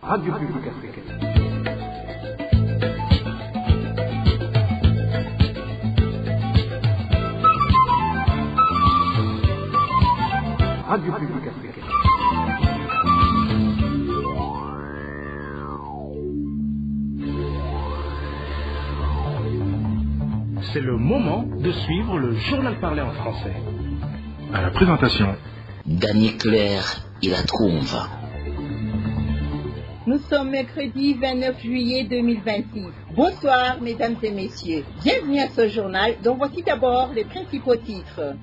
Radio Publique Africaine. Radio Publique Africaine. C'est le moment de suivre le journal parlé en français. À la présentation, Daniel Claire, il la trouve. Nous sommes mercredi 29 juillet 2026. Bonsoir mesdames et messieurs. Bienvenue à ce journal dont voici d'abord les principaux titres.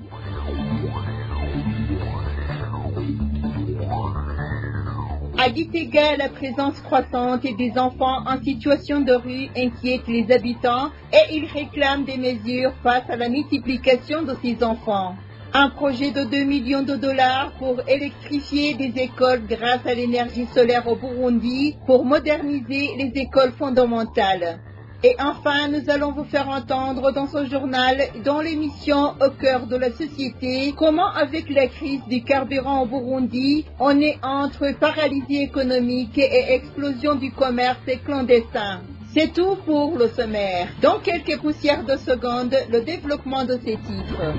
À Gitega, la présence croissante des enfants en situation de rue inquiète les habitants et ils réclament des mesures face à la multiplication de ces enfants. Un projet de 2 millions de dollars pour électrifier des écoles grâce à l'énergie solaire au Burundi pour moderniser les écoles fondamentales. Et enfin, nous allons vous faire entendre dans ce journal, dans l'émission Au cœur de la société, comment avec la crise du carburant au Burundi, on est entre paralysie économique et explosion du commerce clandestin. C'est tout pour le sommaire. Dans quelques poussières de secondes, le développement de ces titres.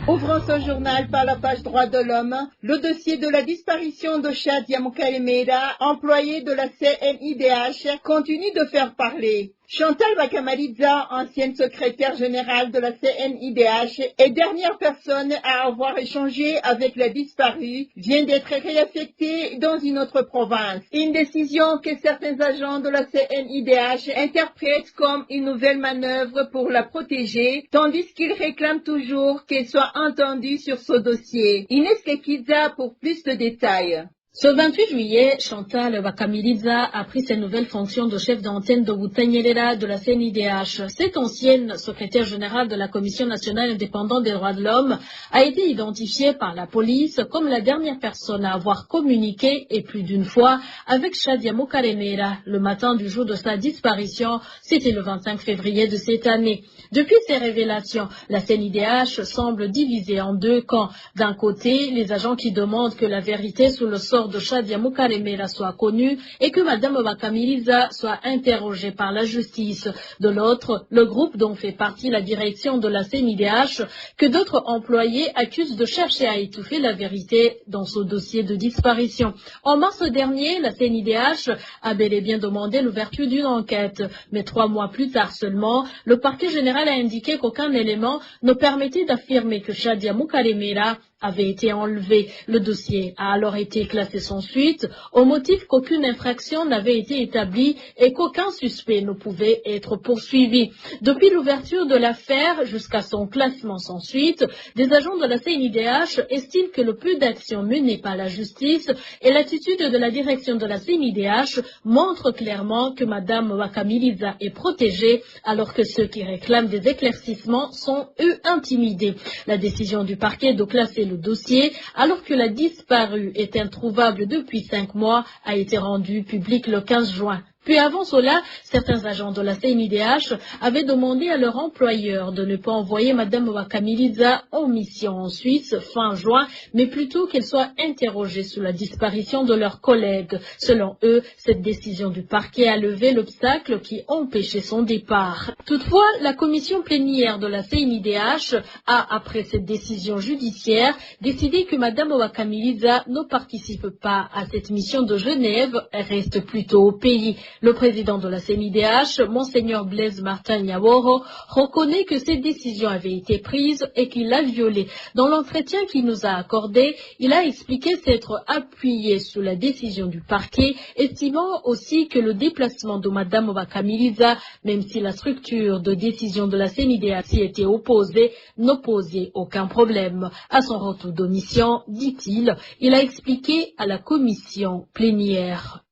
Ouvrons ce journal par la page droits de l'homme, le dossier de la disparition de Shadia Mukalemera, employé de la CNIDH, continue de faire parler. Chantal Bakamaliza, ancienne secrétaire générale de la CNIDH et dernière personne à avoir échangé avec la disparue, vient d'être réaffectée dans une autre province. Une décision que certains agents de la CNIDH interprètent comme une nouvelle manœuvre pour la protéger, tandis qu'ils réclament toujours qu'elle soit entendue sur ce dossier. Inès Kekiza pour plus de détails. Ce 28 juillet, Chantal Bakamiliza a pris ses nouvelles fonctions de chef d'antenne de Butanyerera de la CNIDH. Cette ancienne secrétaire générale de la Commission nationale indépendante des droits de l'homme a été identifiée par la police comme la dernière personne à avoir communiqué, et plus d'une fois, avec Shadia Mukalemera le matin du jour de sa disparition. C'était le 25 février de cette année. Depuis ces révélations, la CNIDH semble divisée en deux camps. D'un côté, les agents qui demandent que la vérité sur le sort de Shadia Mukalemera soit connue et que Madame Bakamiliza soit interrogée par la justice. De l'autre, le groupe dont fait partie la direction de la CNIDH, que d'autres employés accusent de chercher à étouffer la vérité dans ce dossier de disparition. En mars dernier, la CNIDH a bel et bien demandé l'ouverture d'une enquête. Mais 3 mois plus tard seulement, le parquet général a indiqué qu'aucun élément ne permettait d'affirmer que Shadia Mukalemera avait été enlevé. Le dossier a alors été classé sans suite, au motif qu'aucune infraction n'avait été établie et qu'aucun suspect ne pouvait être poursuivi. Depuis l'ouverture de l'affaire jusqu'à son classement sans suite, des agents de la CNIDH estiment que le peu d'actions menées par la justice et l'attitude de la direction de la CNIDH montrent clairement que Madame Bakamiliza est protégée, alors que ceux qui réclament des éclaircissements sont, eux, intimidés. La décision du parquet de classer le dossier, alors que la disparue est introuvable depuis 5 mois, a été rendue publique le 15 juin. Puis avant cela, certains agents de la CNIDH avaient demandé à leur employeur de ne pas envoyer Madame Bakamiliza en mission en Suisse fin juin, mais plutôt qu'elle soit interrogée sur la disparition de leurs collègues. Selon eux, cette décision du parquet a levé l'obstacle qui empêchait son départ. Toutefois, la commission plénière de la CNIDH a, après cette décision judiciaire, décidé que Madame Bakamiliza ne participe pas à cette mission de Genève et reste plutôt au pays. Le président de la CNIDH, Monseigneur Blaise Martin Nyaworo, reconnaît que cette décision avait été prise et qu'il l'a violée. Dans l'entretien qu'il nous a accordé, il a expliqué s'être appuyé sur la décision du parquet, estimant aussi que le déplacement de Madame Bakamiliza, même si la structure de décision de la CNIDH s'y était opposée, ne posait aucun problème. À son retour de mission, dit-il, il a expliqué à la commission plénière.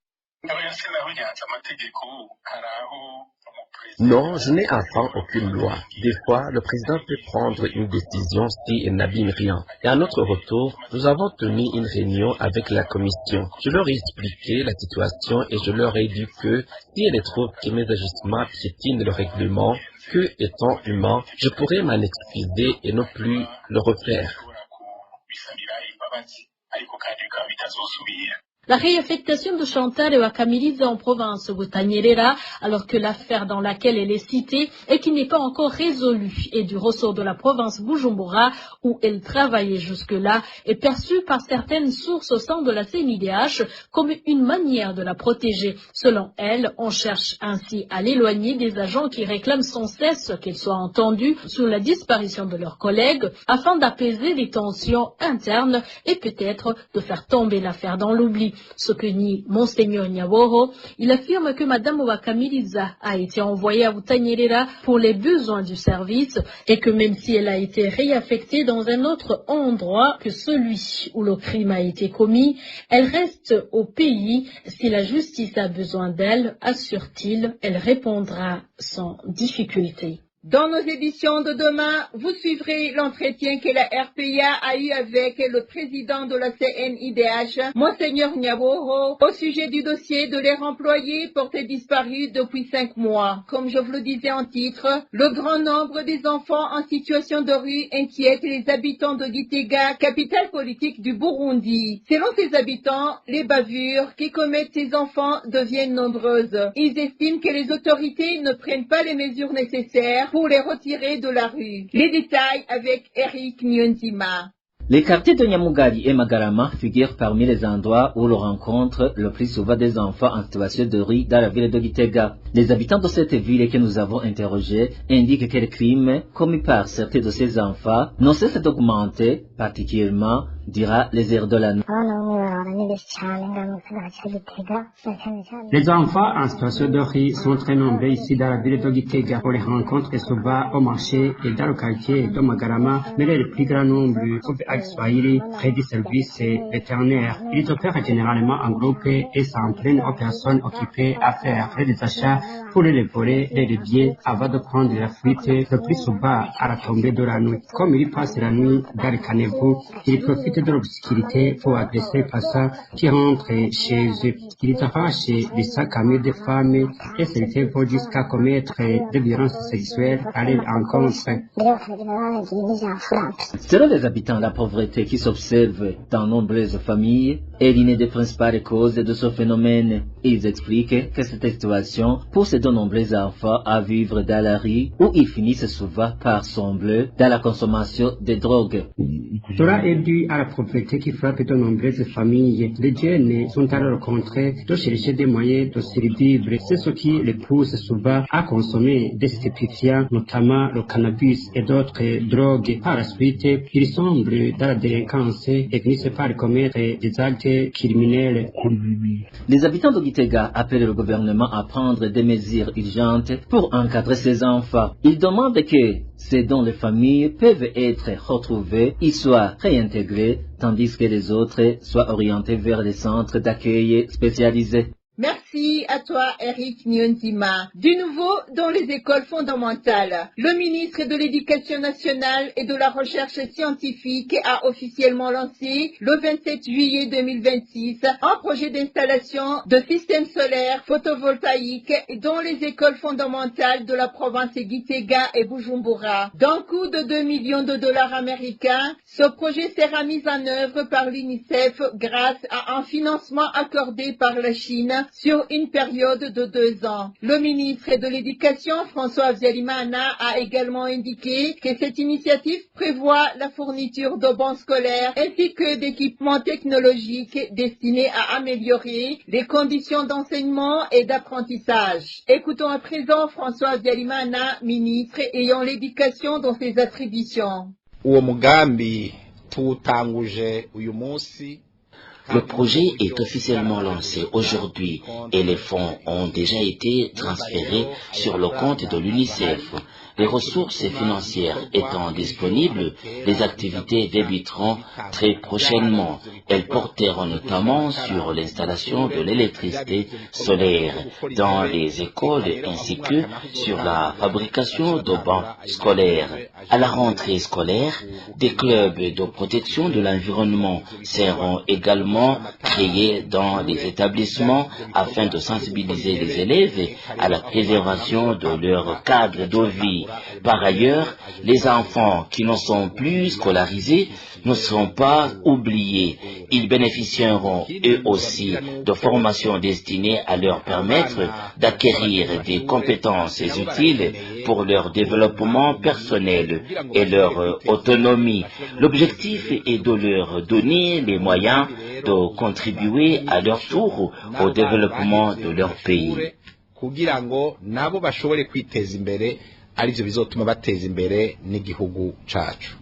Non, je n'ai enfant aucune loi. Des fois, le président peut prendre une décision si elle n'abîme rien. Et à notre retour, nous avons tenu une réunion avec la commission. Je leur ai expliqué la situation et je leur ai dit que si elle trouve que mes ajustements piétinent le règlement, que, étant humain, je pourrais m'en excuser et ne plus le refaire. La réaffectation de Chantal Wakamiliza en province Butanyerera, alors que l'affaire dans laquelle elle est citée et qui n'est pas encore résolue est du ressort de la province Bujumbura, où elle travaillait jusque-là, est perçue par certaines sources au sein de la CNIDH comme une manière de la protéger. Selon elle, on cherche ainsi à l'éloigner des agents qui réclament sans cesse qu'elle soit entendue sur la disparition de leurs collègues, afin d'apaiser les tensions internes et peut-être de faire tomber l'affaire dans l'oubli. Ce que nie Monseigneur Nyaboro, il affirme que Madame Wakamiliza a été envoyée à Butanyerera pour les besoins du service et que même si elle a été réaffectée dans un autre endroit que celui où le crime a été commis, elle reste au pays. Si la justice a besoin d'elle, assure-t-il, elle répondra sans difficulté. Dans nos éditions de demain, vous suivrez l'entretien que la RPA a eu avec le président de la CNIDH, Monseigneur Nyaboro, au sujet du dossier de leur employé porté disparu depuis 5 mois. Comme je vous le disais en titre, le grand nombre des enfants en situation de rue inquiète les habitants de Gitega, capitale politique du Burundi. Selon ces habitants, les bavures qui commettent ces enfants deviennent nombreuses. Ils estiment que les autorités ne prennent pas les mesures nécessaires pour les retirer de la rue. Les détails avec Eric Nyonzima. Les quartiers de Nyamugari et Magarama figurent parmi les endroits où l'on rencontre le plus souvent des enfants en situation de rue dans la ville de Gitega. Les habitants de cette ville que nous avons interrogés indiquent que les crimes commis par certains de ces enfants ne cessent d'augmenter, particulièrement durant les heures de la nuit. Les enfants en situation de rue sont très nombreux ici dans la ville de Gitega. On les rencontre souvent au marché et dans le quartier de Magarama, mais le plus grand nombre à Swahili près du service vétérinaire. Ils opèrent généralement en groupe et s'en prennent aux personnes occupées à faire des achats pour les voler les biens avant de prendre la fuite le plus souvent à la tombée de la nuit. Comme ils passent la nuit dans les caniveaux, ils profitent de l'obscurité pour agresser les passants qui rentrent chez eux. Ils arrachent des sacs à main des femmes et certains vont jusqu'à commettre des violences sexuelles à leur encontre. Selon les habitants, la pauvreté qui s'observe dans nombreuses familles est l'une des principales causes de ce phénomène. Ils expliquent que cette situation pousse de nombreux enfants à vivre dans la rue où ils finissent souvent par sombrer dans la consommation de drogues. Cela est dû à la pauvreté qui frappe de nombreuses familles. Les jeunes sont à leur contraire de chercher des moyens de survivre. C'est ce qui les pousse souvent à consommer des stupéfiants, notamment le cannabis et d'autres drogues. Par la suite, ils sombrent dans la délinquance et finissent par commettre des actes criminels. Les habitants de Gitega appellent le gouvernement à prendre des mesures urgentes pour encadrer ces enfants. Ils demandent que ceux dont les familles peuvent être retrouvées y soient réintégrés, tandis que les autres soient orientés vers des centres d'accueil spécialisés. Merci à toi, Eric Nyonzima. Du nouveau dans les écoles fondamentales, le ministre de l'Éducation nationale et de la recherche scientifique a officiellement lancé le 27 juillet 2026 un projet d'installation de systèmes solaires photovoltaïques dans les écoles fondamentales de la province Gitega et Bujumbura. D'un coût de 2 millions de dollars américains, ce projet sera mis en œuvre par l'UNICEF grâce à un financement accordé par la Chine sur une période de 2 ans. Le ministre de l'Éducation, François Vyalimana, a également indiqué que cette initiative prévoit la fourniture de bancs scolaires ainsi que d'équipements technologiques destinés à améliorer les conditions d'enseignement et d'apprentissage. Écoutons à présent François Vyalimana, ministre ayant l'éducation dans ses attributions. Le projet est officiellement lancé aujourd'hui et les fonds ont déjà été transférés sur le compte de l'UNICEF. Les ressources financières étant disponibles, les activités débuteront très prochainement. Elles porteront notamment sur l'installation de l'électricité solaire dans les écoles ainsi que sur la fabrication de bancs scolaires. À la rentrée scolaire, des clubs de protection de l'environnement seront également créés dans les établissements afin de sensibiliser les élèves à la préservation de leur cadre de vie. pays. Par ailleurs, les enfants qui ne sont plus scolarisés ne seront pas oubliés. Ils bénéficieront eux aussi de formations destinées à leur permettre d'acquérir des compétences utiles pour leur développement personnel et leur autonomie. L'objectif est de leur donner les moyens de contribuer à leur tour au développement de leur pays. kugira ngo nabo bashobore kwiteza imbere arivyo bizotuma bateza imbere n'igihugu cacu.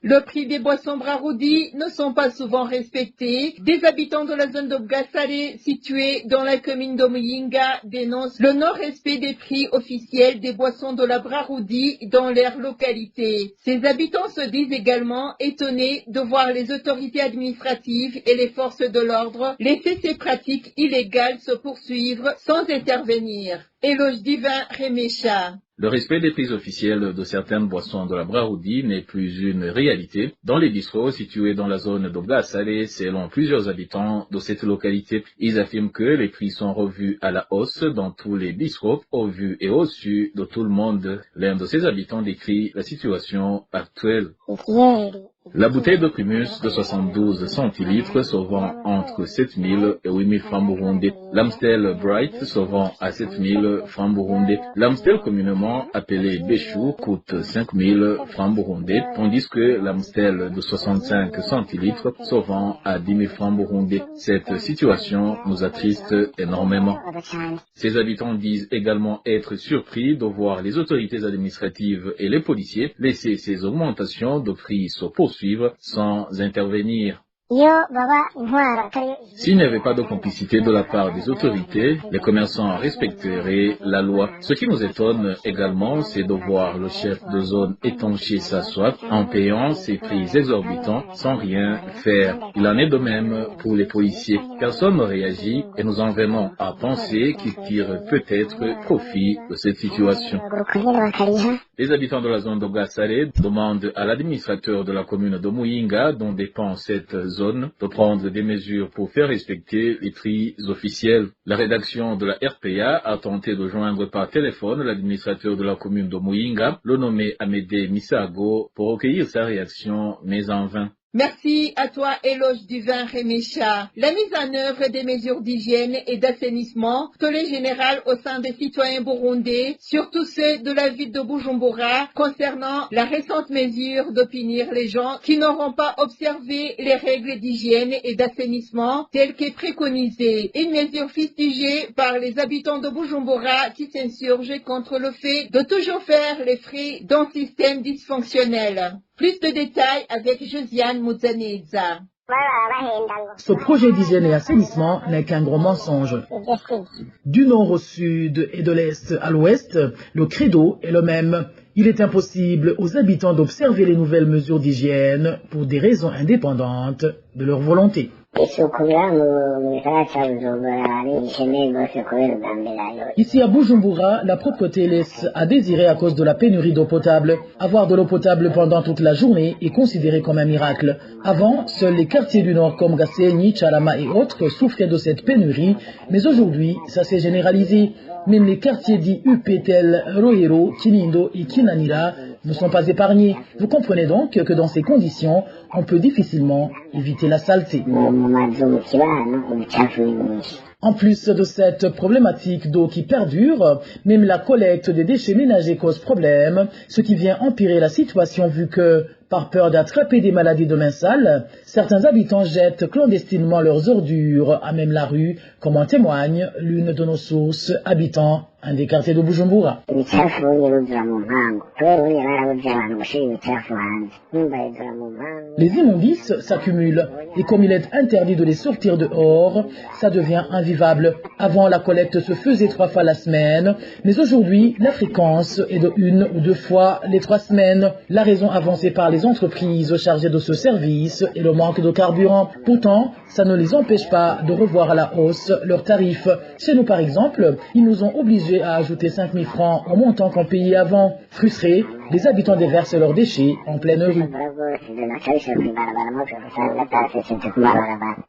Le prix des boissons Braroudi ne sont pas souvent respectés. Des habitants de la zone de Bgassare, située dans la commune de Muyinga, dénoncent le non-respect des prix officiels des boissons de la Braroudi dans leur localité. Ces habitants se disent également étonnés de voir les autorités administratives et les forces de l'ordre laisser ces pratiques illégales se poursuivre sans intervenir. Éloge divin Rémécha. Le respect des prix officiels de certaines boissons de la Braroudi n'est plus une réalité dans les bistrots situés dans la zone de Bgassare, selon plusieurs habitants de cette localité. Ils affirment que les prix sont revus à la hausse dans tous les bistrots, au vu et au su de tout le monde. L'un de ces habitants décrit la situation actuelle. La bouteille de Primus de 72 centilitres se vend entre 7 000 et 8 000 francs burundais. L'Amstel Bright se vend à 7 000 francs burundais. L'Amstel communément appelé Béchou coûte 5 000 francs burundais, tandis que l'Amstel de 65 centilitres se vend à 10 000 francs burundais. Cette situation nous attriste énormément. Ces habitants disent également être surpris de voir les autorités administratives et les policiers laisser ces augmentations de prix se poursuivre sans intervenir. S'il n'y avait pas de complicité de la part des autorités, les commerçants respecteraient la loi. Ce qui nous étonne également, c'est de voir le chef de zone étancher sa soif en payant ses prix exorbitants sans rien faire. Il en est de même pour les policiers. Personne ne réagit et nous en venons à penser qu'ils tirent peut-être profit de cette situation. Les habitants de la zone de Bgassare demandent à l'administrateur de la commune de Muyinga, dont dépend cette zone, de prendre des mesures pour faire respecter les prix officiels. La rédaction de la RPA a tenté de joindre par téléphone l'administrateur de la commune de Muyinga, le nommé Amédée Misago, pour recueillir sa réaction, mais en vain. Merci à toi, Éloge divin Rémécha. La mise en œuvre des mesures d'hygiène et d'assainissement, tollé général au sein des citoyens burundais, surtout ceux de la ville de Bujumbura, concernant la récente mesure de punir les gens qui n'auront pas observé les règles d'hygiène et d'assainissement telles que préconisées. Une mesure fustigée par les habitants de Bujumbura qui s'insurgent contre le fait de toujours faire les frais d'un système dysfonctionnel. Plus de détails avec Josiane Mouzaneza. Ce projet d'hygiène et assainissement n'est qu'un gros mensonge. Du nord au sud et de l'est à l'ouest, le credo est le même. Il est impossible aux habitants d'observer les nouvelles mesures d'hygiène pour des raisons indépendantes de leur volonté. Ici à Bujumbura, la propreté laisse à désirer à cause de la pénurie d'eau potable. Avoir de l'eau potable pendant toute la journée est considéré comme un miracle. Avant, seuls les quartiers du nord comme Gasenyi, Chalama et autres souffraient de cette pénurie, mais aujourd'hui, ça s'est généralisé. Même les quartiers dits UP tels Rohero, Kinindo et Kinanira ne sont pas épargnés. Vous comprenez donc que dans ces conditions, on peut difficilement éviter la saleté. En plus de cette problématique d'eau qui perdure, même la collecte des déchets ménagers cause problème, ce qui vient empirer la situation vu que, par peur d'attraper des maladies de main sale, certains habitants jettent clandestinement leurs ordures à même la rue, comme en témoigne l'une de nos sources habitant un des quartiers de Bujumbura. Les immondices s'accumulent et comme il est interdit de les sortir dehors, ça devient invivable. Avant, la collecte se faisait 3 fois la semaine, mais aujourd'hui, la fréquence est de 1 ou 2 fois les 3 semaines. La raison avancée par les les entreprises chargées de ce service et le manque de carburant. Pourtant, ça ne les empêche pas de revoir à la hausse leurs tarifs. Chez nous, par exemple, ils nous ont obligés à ajouter 5 000 francs au montant qu'on payait avant. Frustrés, les habitants déversent leurs déchets en pleine rue.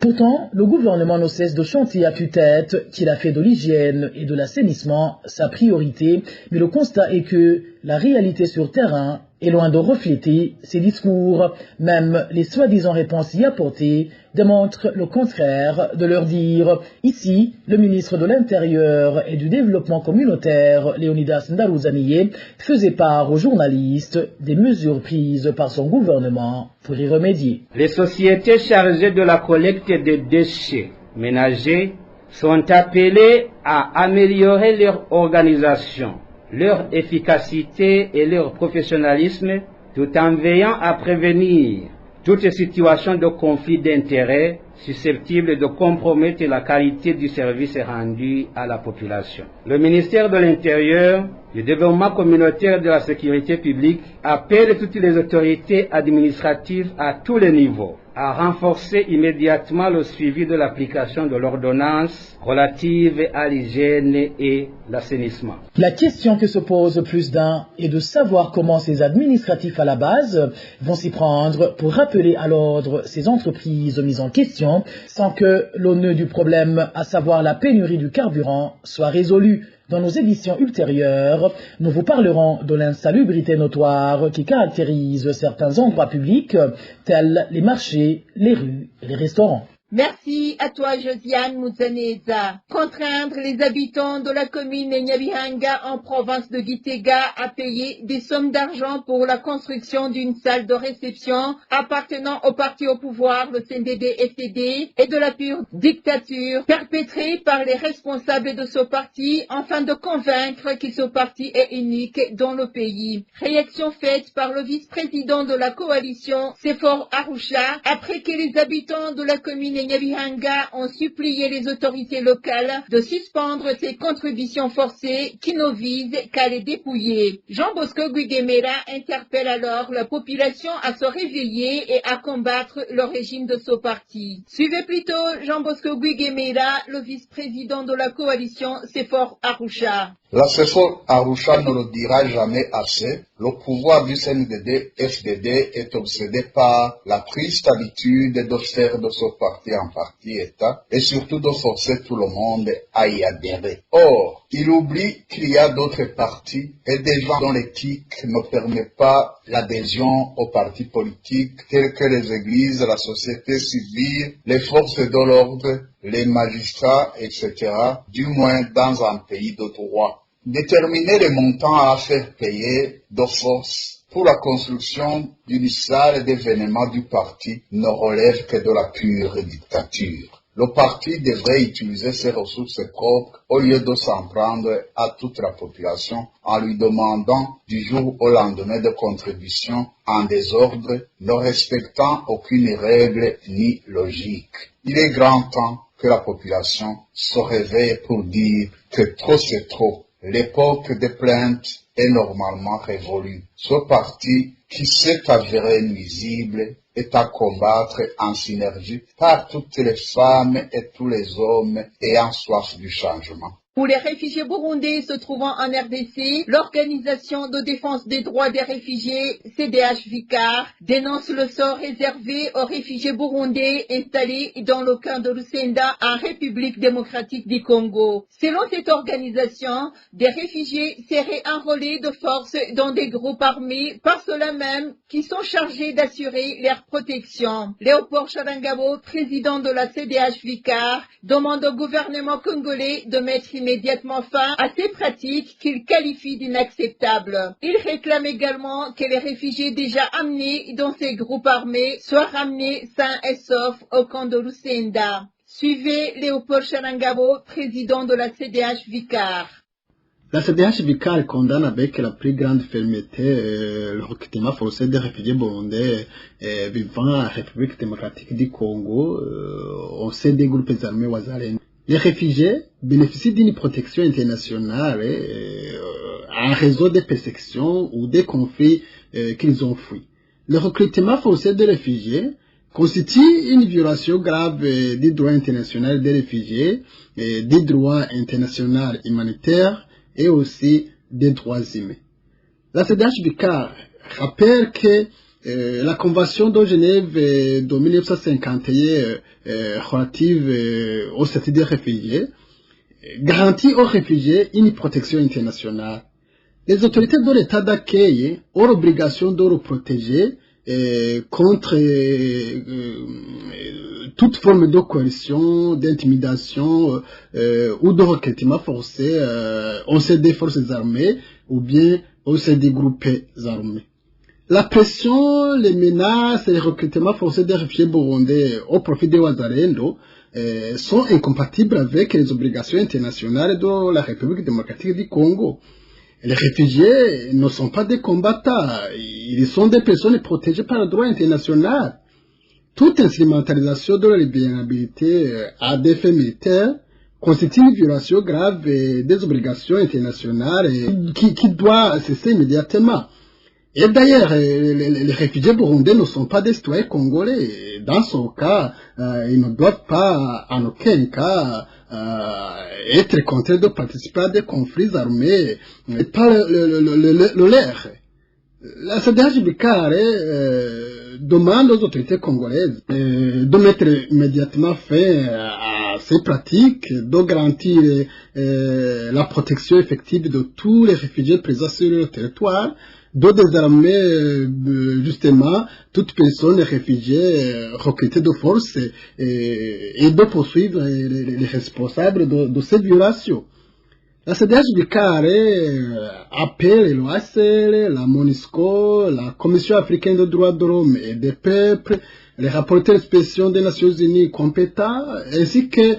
Pourtant, le gouvernement ne cesse de chanter à tue-tête qu'il a fait de l'hygiène et de l'assainissement sa priorité, mais le constat est que la réalité sur terrain est loin de refléter ces discours. Même les soi-disant réponses y apportées démontrent le contraire de leur dire. Ici, le ministre de l'Intérieur et du Développement communautaire, Léonidas Ndaruzaniye, faisait part aux journalistes des mesures prises par son gouvernement pour y remédier. Les sociétés chargées de la collecte des déchets ménagers sont appelées à améliorer leur organisation, leur efficacité et leur professionnalisme, tout en veillant à prévenir toute situation de conflit d'intérêts susceptible de compromettre la qualité du service rendu à la population. Le ministère de l'Intérieur, du Développement communautaire et de la Sécurité publique appelle toutes les autorités administratives à tous les niveaux à renforcer immédiatement le suivi de l'application de l'ordonnance relative à l'hygiène et l'assainissement. La question que se pose plus d'un est de savoir comment ces administratifs à la base vont s'y prendre pour rappeler à l'ordre ces entreprises mises en question sans que le nœud du problème, à savoir la pénurie du carburant, soit résolu. Dans nos éditions ultérieures, nous vous parlerons de l'insalubrité notoire qui caractérise certains endroits publics, tels les marchés, les rues et les restaurants. Merci à toi, Josiane Mouzaneza. Contraindre les habitants de la commune Nyabihanga en province de Gitega à payer des sommes d'argent pour la construction d'une salle de réception appartenant au parti au pouvoir, le CNDD-FDD, et de la pure dictature perpétrée par les responsables de ce parti afin de convaincre que ce parti est unique dans le pays. Réaction faite par le vice-président de la coalition, Sefor Arusha, après que les habitants de la commune Nyabihanga ont supplié les autorités locales de suspendre ces contributions forcées qui ne visent qu'à les dépouiller. Jean Bosco Guigemera interpelle alors la population à se réveiller et à combattre le régime de ce parti. Suivez plutôt Jean Bosco Guigemera, le vice-président de la coalition Sefor Arusha. La Sefor Arusha ne le dira jamais assez. Le pouvoir du CNDD-FDD est obsédé par la triste habitude de faire de ce parti un parti État et surtout de forcer tout le monde à y adhérer. Or, il oublie qu'il y a d'autres partis et des gens dont l'éthique ne permet pas l'adhésion aux partis politiques tels que les églises, la société civile, les forces de l'ordre, les magistrats, etc., du moins dans un pays de droit. Déterminer les montants à faire payer de force pour la construction d'une salle d'événement du parti ne relève que de la pure dictature. Le parti devrait utiliser ses ressources propres au lieu de s'en prendre à toute la population en lui demandant du jour au lendemain de contributions en désordre, ne respectant aucune règle ni logique. Il est grand temps que la population se réveille pour dire que trop c'est trop. L'époque des plaintes est normalement révolue. Ce parti, qui s'est avéré nuisible, est à combattre en synergie par toutes les femmes et tous les hommes ayant soif du changement. Pour les réfugiés burundais se trouvant en RDC, l'Organisation de défense des droits des réfugiés, CDH-Vicar, dénonce le sort réservé aux réfugiés burundais installés dans le camp de Lusenda en République démocratique du Congo. Selon cette organisation, des réfugiés seraient enrôlés de force dans des groupes armés par ceux-là même qui sont chargés d'assurer leur protection. Léopold Charangabo, président de la CDH-Vicar, demande au gouvernement congolais de mettre immédiatement fin à ces pratiques qu'il qualifie d'inacceptables. Il réclame également que les réfugiés déjà amenés dans ces groupes armés soient ramenés sains et saufs au camp de Lusenda. Suivez Léopold Charangabo, président de la CDH-Vicar. La CDH-Vicar condamne avec la plus grande fermeté le recrutement forcé des réfugiés burundais vivant en République démocratique du Congo au sein des groupes armés Wazalendo. Les réfugiés bénéficient d'une protection internationale en raison des persécutions ou des conflits qu'ils ont fuis. Le recrutement forcé des réfugiés constitue une violation grave du droit international des réfugiés, des droits internationaux humanitaires et aussi des droits humains. La CDH-BICAR rappelle que la Convention de Genève de 1951 relative au statut des réfugiés garantit aux réfugiés une protection internationale. Les autorités de l'État d'accueil ont l'obligation de le protéger contre toute forme de coercition, d'intimidation ou de recrutement forcé au sein des forces armées ou bien au sein des groupes armés. La pression, les menaces et les recrutements forcés des réfugiés burundais au profit des Wazalendo sont incompatibles avec les obligations internationales de la République démocratique du Congo. Les réfugiés ne sont pas des combattants, ils sont des personnes protégées par le droit international. Toute instrumentalisation de la libérabilité à des fins militaires constitue une violation grave des obligations internationales qui doit cesser immédiatement. Et d'ailleurs, les réfugiés burundais ne sont pas des citoyens congolais. Dans ce cas, ils ne doivent pas en aucun cas être contraints de participer à des conflits armés, et pas le leur. La CDH-BICAR demande aux autorités congolaises de mettre immédiatement fin à ces pratiques, de garantir la protection effective de tous les réfugiés présents sur le territoire, de désarmer justement toute personne réfugiée recrutée de force et de poursuivre les responsables de ces violations. La CDH-BICAR appelle l'OACL, la MONUSCO, la Commission africaine des droits de l'homme et des peuples, les rapporteurs spéciaux des Nations Unies compétents, ainsi que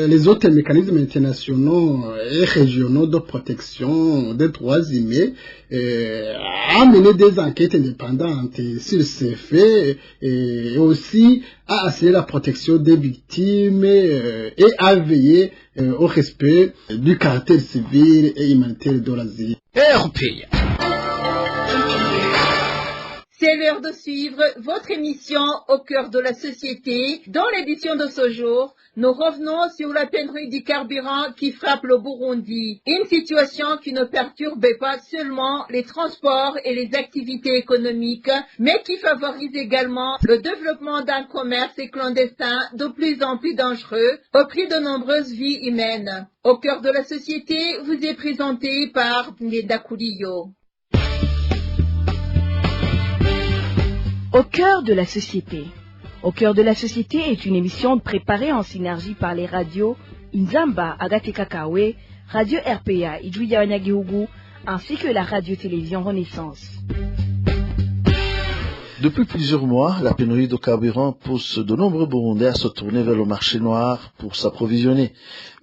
les autres mécanismes internationaux et régionaux de protection des droits humains, à mener des enquêtes indépendantes sur ces faits et aussi à assurer la protection des victimes et à veiller au respect du caractère civil et humanitaire de l'asile. C'est l'heure de suivre votre émission Au cœur de la société. Dans l'édition de ce jour, nous revenons sur la pénurie du carburant qui frappe le Burundi. Une situation qui ne perturbe pas seulement les transports et les activités économiques, mais qui favorise également le développement d'un commerce clandestin de plus en plus dangereux au prix de nombreuses vies humaines. Au cœur de la société vous est présenté par Ndenda Kuliyo. Au cœur de la société. Au cœur de la société est une émission préparée en synergie par les radios Inzamba Agatekakawe, Radio RPA Idjouya Wanyagihugu, ainsi que la radio-télévision Renaissance. Depuis plusieurs mois, la pénurie de carburant pousse de nombreux Burundais à se tourner vers le marché noir pour s'approvisionner.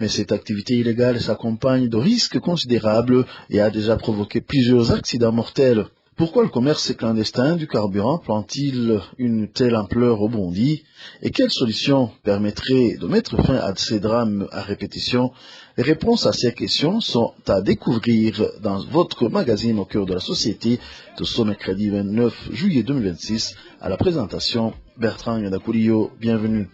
Mais cette activité illégale s'accompagne de risques considérables et a déjà provoqué plusieurs accidents mortels. Pourquoi le commerce clandestin du carburant prend-il une telle ampleur au Burundi? Et quelles solutions permettraient de mettre fin à ces drames à répétition? Les réponses à ces questions sont à découvrir dans votre magazine Au cœur de la société de ce mercredi 29 juillet 2026. À la présentation, Bertrand Yadakuliyo, bienvenue.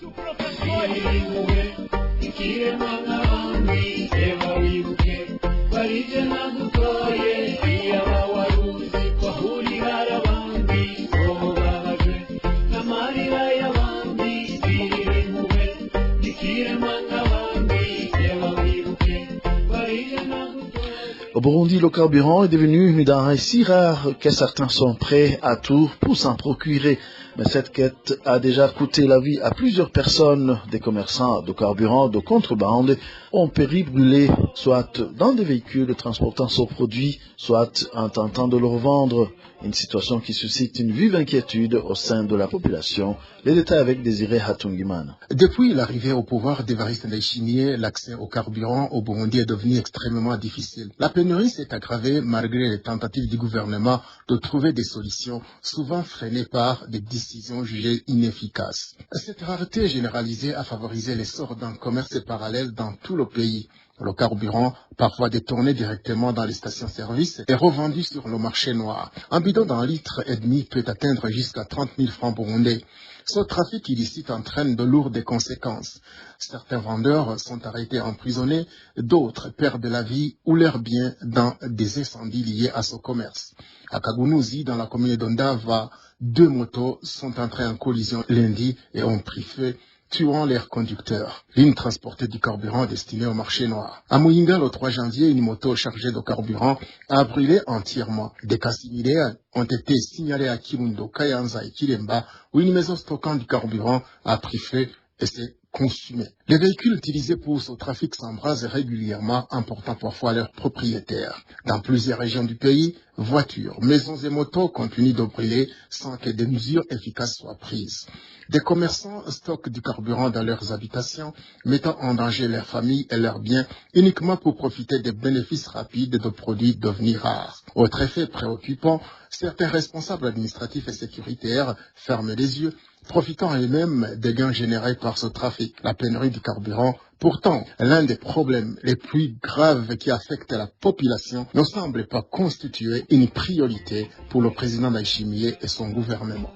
Au Burundi, le carburant est devenu une denrée si rare que certains sont prêts à tout pour s'en procurer. Mais cette quête a déjà coûté la vie à plusieurs personnes. Des commerçants de carburant de contrebande ont péri brûlés, soit dans des véhicules transportant ce produit, soit en tentant de le revendre. Une situation qui suscite une vive inquiétude au sein de la population. Les détails avec Désiré Hatungiman. Depuis l'arrivée au pouvoir d'Évariste Ndayishimiye, l'accès au carburant au Burundi est devenu extrêmement difficile. La pénurie s'est aggravée malgré les tentatives du gouvernement de trouver des solutions, souvent freinées par des décisions jugées inefficaces. Cette rareté généralisée a favorisé l'essor d'un commerce parallèle dans tout le pays. Le carburant, parfois détourné directement dans les stations-service, est revendu sur le marché noir. Un bidon d'un litre et demi peut atteindre jusqu'à 30 000 francs burundais. Ce trafic illicite entraîne de lourdes conséquences. Certains vendeurs sont arrêtés emprisonnés, d'autres perdent la vie ou leurs biens dans des incendies liés à ce commerce. À Kagunouzi, dans la commune d'Ondava, 2 motos sont entrées en collision lundi et ont pris feu, tuant leurs conducteurs. L'une transportait du carburant destiné au marché noir. À Muyinga, le 3 janvier, une moto chargée de carburant a brûlé entièrement. Des cas similaires ont été signalés à Kirundo, Kayanza et Kiremba, où une maison stockant du carburant a pris feu et s'est consumée. Les véhicules utilisés pour ce trafic s'embrasent régulièrement, emportant parfois leurs propriétaires. Dans plusieurs régions du pays, voitures, maisons et motos continuent de brûler sans que des mesures efficaces soient prises. Des commerçants stockent du carburant dans leurs habitations, mettant en danger leurs familles et leurs biens uniquement pour profiter des bénéfices rapides de produits devenus rares. Autre effet préoccupant, certains responsables administratifs et sécuritaires ferment les yeux, profitant eux-mêmes des gains générés par ce trafic. La pénurie du carburant, pourtant l'un des problèmes les plus graves qui affectent la population, ne semble pas constituer une priorité pour le président Ndayishimiye et son gouvernement.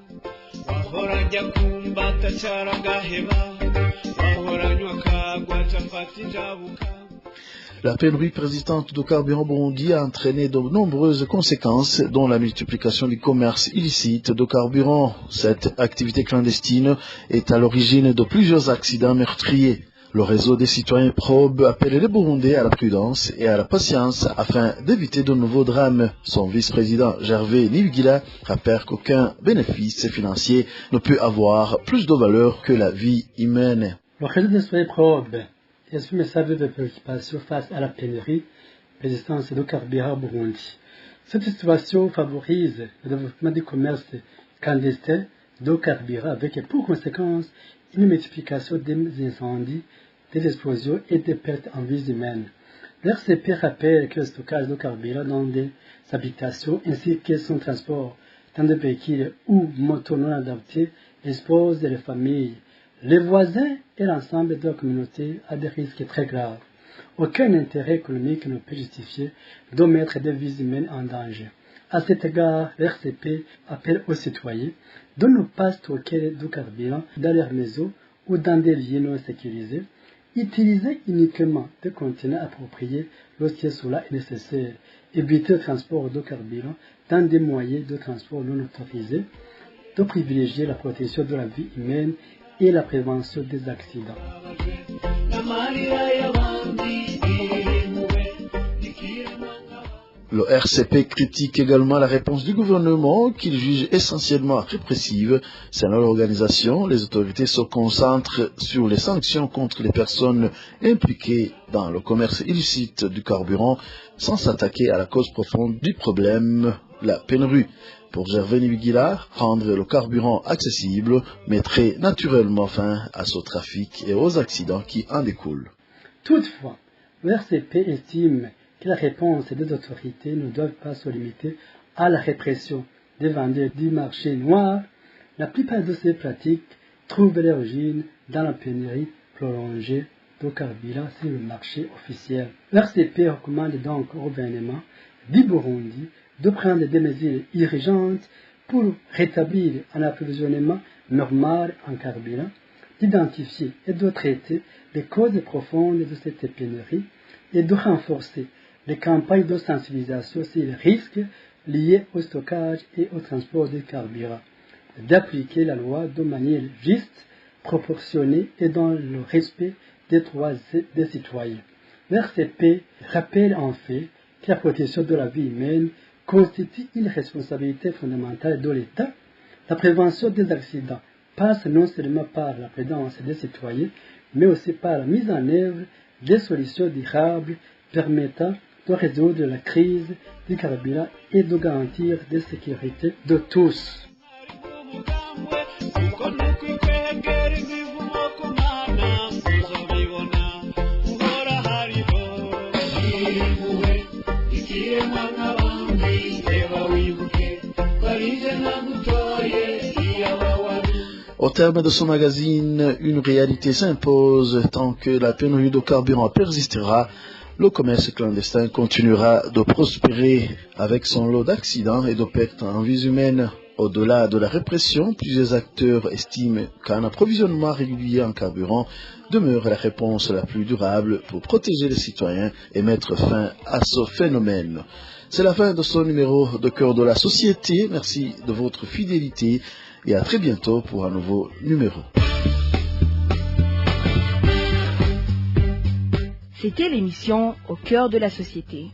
La pénurie persistante de carburant burundi a entraîné de nombreuses conséquences, dont la multiplication du commerce illicite de carburant. Cette activité clandestine est à l'origine de plusieurs accidents meurtriers. Le réseau des citoyens probes appelle les Burundais à la prudence et à la patience afin d'éviter de nouveaux drames. Son vice-président Gervais Nibigila rappelle qu'aucun bénéfice financier ne peut avoir plus de valeur que la vie humaine. Le réseau des citoyens probes exprime sa vive préoccupation face à la pénurie persistante de carburant au Burundi. Cette situation favorise le développement du commerce clandestin de carburant avec pour conséquence une multiplication des incendies, des explosions et des pertes en vies humaines. L'RCP rappelle que le stockage de carburant dans des habitations ainsi que son transport dans des véhicules ou motos non adaptés expose les familles, les voisins et l'ensemble de la communauté à des risques très graves. Aucun intérêt économique ne peut justifier de mettre des vies humaines en danger. À cet égard, l'RCP appelle aux citoyens de ne pas stocker du carburant dans leurs maisons ou dans des lieux non sécurisés. Utiliser uniquement des conteneurs appropriés lorsque cela est nécessaire. Éviter le transport de carburant dans des moyens de transport non autorisés. De privilégier la protection de la vie humaine et la prévention des accidents. Le RCP critique également la réponse du gouvernement qu'il juge essentiellement répressive. Selon l'organisation, les autorités se concentrent sur les sanctions contre les personnes impliquées dans le commerce illicite du carburant sans s'attaquer à la cause profonde du problème, la pénurie. Pour Gervais Nibigila, rendre le carburant accessible mettrait naturellement fin à ce trafic et aux accidents qui en découlent. Toutefois, le RCP estime que la réponse des autorités ne doit pas se limiter à la répression des vendeurs du marché noir. La plupart de ces pratiques trouvent l'origine dans la pénurie prolongée de carburant sur le marché officiel. L'RCP recommande donc au gouvernement du Burundi de prendre des mesures urgentes pour rétablir un approvisionnement normal en carburant, d'identifier et de traiter les causes profondes de cette pénurie et de renforcer les campagnes de sensibilisation sur les risques liés au stockage et au transport de carburant, d'appliquer la loi de manière juste, proportionnée et dans le respect des droits des citoyens. L'RCP rappelle en fait que la protection de la vie humaine constitue une responsabilité fondamentale de l'État. La prévention des accidents passe non seulement par la présence des citoyens, mais aussi par la mise en œuvre des solutions durables permettant de résoudre la crise du carburant et de garantir la sécurité de tous. Au terme de son magazine, une réalité s'impose tant que la pénurie de carburant persistera. Le commerce clandestin continuera de prospérer avec son lot d'accidents et de pertes en vies humaines. Au-delà de la répression, plusieurs acteurs estiment qu'un approvisionnement régulier en carburant demeure la réponse la plus durable pour protéger les citoyens et mettre fin à ce phénomène. C'est la fin de ce numéro de Cœur de la Société. Merci de votre fidélité et à très bientôt pour un nouveau numéro. C'était l'émission Au cœur de la société.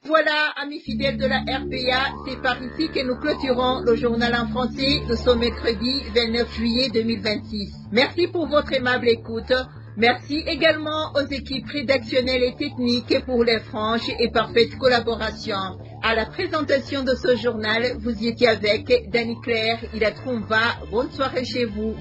Voilà, amis fidèles de la RPA, c'est par ici que nous clôturons le journal en français de ce mercredi 29 juillet 2026. Merci pour votre aimable écoute. Merci également aux équipes rédactionnelles et techniques pour les franches et parfaites collaborations. À la présentation de ce journal, vous y étiez avec Dani Claire, il a Tromba. Bonne soirée chez vous.